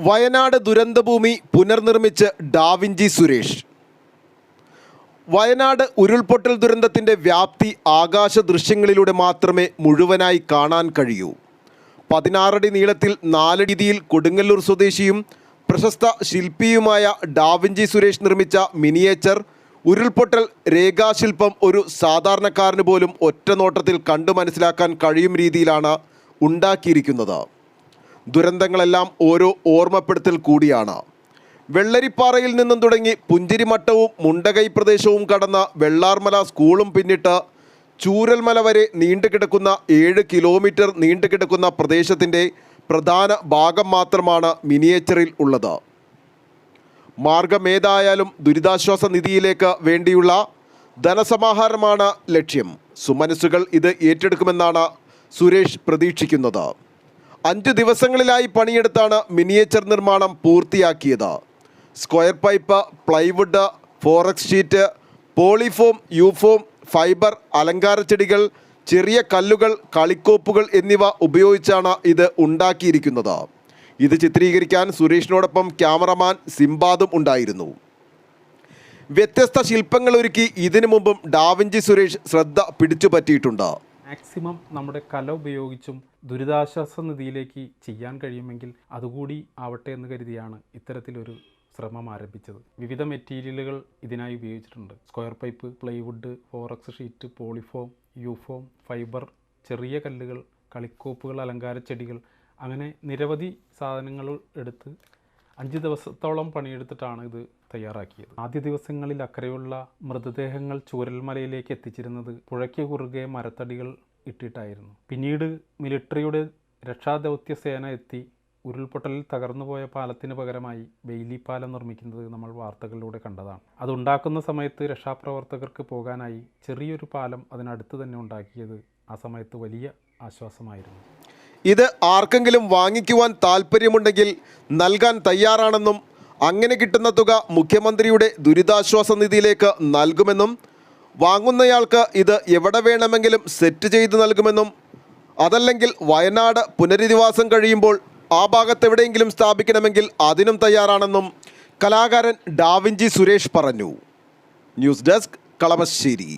Wayanad ദുരന്തഭൂമി പുനർനിർമ്മിച്ച് da Vinci Suresh. Wayanad ഉരുൾപൊട്ടൽ ദുരന്തത്തിൻ്റെ വ്യാപ്തി ആകാശ ദൃശ്യങ്ങളിലൂടെ മാത്രമേ മുഴുവനായി കാണാൻ കഴിയൂ. 16 അടി നീളത്തിൽ 4 അടിയിൽ കൊടുങ്ങല്ലൂർ സ്വദേശിയും പ്രശസ്ത ശില്പിയുമായ ഡാവിഞ്ചി സുരേഷ് നിർമ്മിച്ച മിനിയേച്ചർ ഉരുൾപൊട്ടൽ രേഖാശില്പം ഒരു സാധാരണക്കാരന് പോലും ഒറ്റ നോട്ടത്തിൽ കണ്ടു മനസ്സിലാക്കാൻ കഴിയും രീതിയിലാണ് ഉണ്ടാക്കിയിരിക്കുന്നത്. ദുരന്തങ്ങളെല്ലാം ഓരോ ഓർമ്മപ്പെടുത്തൽ കൂടിയാണ്. വെള്ളരിപ്പാറയിൽ നിന്നും തുടങ്ങി പുഞ്ചിരിമട്ടവും മുണ്ടകൈ പ്രദേശവും കടന്ന വെള്ളാർമല സ്കൂളും പിന്നിട്ട് ചൂരൽമല വരെ നീണ്ടുകിടക്കുന്ന 7 കിലോമീറ്റർ നീണ്ടുകിടക്കുന്ന പ്രദേശത്തിൻ്റെ പ്രധാന ഭാഗം മാത്രമാണ് മിനിയേച്ചറിൽ ഉള്ളത്. മാർഗമേതായാലും ദുരിതാശ്വാസ നിധിയിലേക്ക് വേണ്ടിയുള്ള ധനസമാഹരണമാണ് ലക്ഷ്യം. സുമനസ്സുകൾ ഇത് ഏറ്റെടുക്കുമെന്നാണ് സുരേഷ് പ്രതീക്ഷിക്കുന്നത്. 5 ദിവസങ്ങളിലായി പണിയെടുത്താണ് മിനിയേച്ചർ നിർമ്മാണം പൂർത്തിയാക്കിയത്. Square pipe, plywood, forex sheet, polyfoam, യൂഫോം, ഫൈബർ, അലങ്കാര ചെടികൾ, ചെറിയ കല്ലുകൾ, കളിക്കോപ്പുകൾ എന്നിവ ഉപയോഗിച്ചാണ് ഇത് ഉണ്ടാക്കിയിരിക്കുന്നത്. ഇത് ചിത്രീകരിക്കാൻ സുരേഷിനോടൊപ്പം ക്യാമറമാൻ സിംബാദും ഉണ്ടായിരുന്നു. വ്യത്യസ്ത ശില്പങ്ങൾ ഒരുക്കി ഇതിനു മുമ്പും ഡാവിഞ്ചി സുരേഷ് ശ്രദ്ധ പിടിച്ചുപറ്റിയിട്ടുണ്ട്. മാക്സിമം നമ്മുടെ കല ഉപയോഗിച്ചും ദുരിതാശ്വാസ നിധിയിലേക്ക് ചെയ്യാൻ കഴിയുമെങ്കിൽ അതുകൂടി ആവട്ടെ എന്ന് കരുതിയാണ് ഇത്തരത്തിലൊരു ശ്രമം ആരംഭിച്ചത്. വിവിധ മെറ്റീരിയലുകൾ ഇതിനായി ഉപയോഗിച്ചിട്ടുണ്ട്. Square pipe, plywood, forex sheet, polyfoam, യൂഫോം, ഫൈബർ, ചെറിയ കല്ലുകൾ, കളിക്കോപ്പുകൾ, അലങ്കാര ചെടികൾ, അങ്ങനെ നിരവധി സാധനങ്ങൾ എടുത്ത് 5 ദിവസത്തോളം പണിയെടുത്തിട്ടാണ് ഇത് തയ്യാറാക്കിയത്. ആദ്യ ദിവസങ്ങളിൽ അക്കരെയുള്ള മൃതദേഹങ്ങൾ ചൂരൽമലയിലേക്ക് എത്തിച്ചിരുന്നത് പുഴയ്ക്ക് കുറുകെ മരത്തടികൾ ഇട്ടിട്ടായിരുന്നു. പിന്നീട് മിലിട്ടറിയുടെ രക്ഷാദൗത്യ സേന എത്തി ഉരുൾപൊട്ടലിൽ തകർന്നുപോയ പാലത്തിന് പകരമായി ബെയിലി പാലം നിർമ്മിക്കുന്നത് നമ്മൾ വാർത്തകളിലൂടെ കണ്ടതാണ്. അതുണ്ടാക്കുന്ന സമയത്ത് രക്ഷാപ്രവർത്തകർക്ക് പോകാനായി ചെറിയൊരു പാലം അതിനടുത്ത് തന്നെ ഉണ്ടാക്കിയത് ആ സമയത്ത് വലിയ ആശ്വാസമായിരുന്നു. ഇത് ആർക്കെങ്കിലും വാങ്ങിക്കുവാൻ താല്പര്യമുണ്ടെങ്കിൽ നൽകാൻ തയ്യാറാണെന്നും അങ്ങനെ കിട്ടുന്ന തുക മുഖ്യമന്ത്രിയുടെ ദുരിതാശ്വാസ നിധിയിലേക്ക് നൽകുമെന്നും വാങ്ങുന്നയാൾക്ക് ഇത് എവിടെ വേണമെങ്കിലും സെറ്റ് ചെയ്ത് നൽകുമെന്നും അതല്ലെങ്കിൽ വയനാട് പുനരധിവാസം കഴിയുമ്പോൾ ആ ഭാഗത്തെവിടെയെങ്കിലും സ്ഥാപിക്കണമെങ്കിൽ അതിനും തയ്യാറാണെന്നും കലാകാരൻ ഡാവിഞ്ചി സുരേഷ് പറഞ്ഞു. News desk, Kalamassery.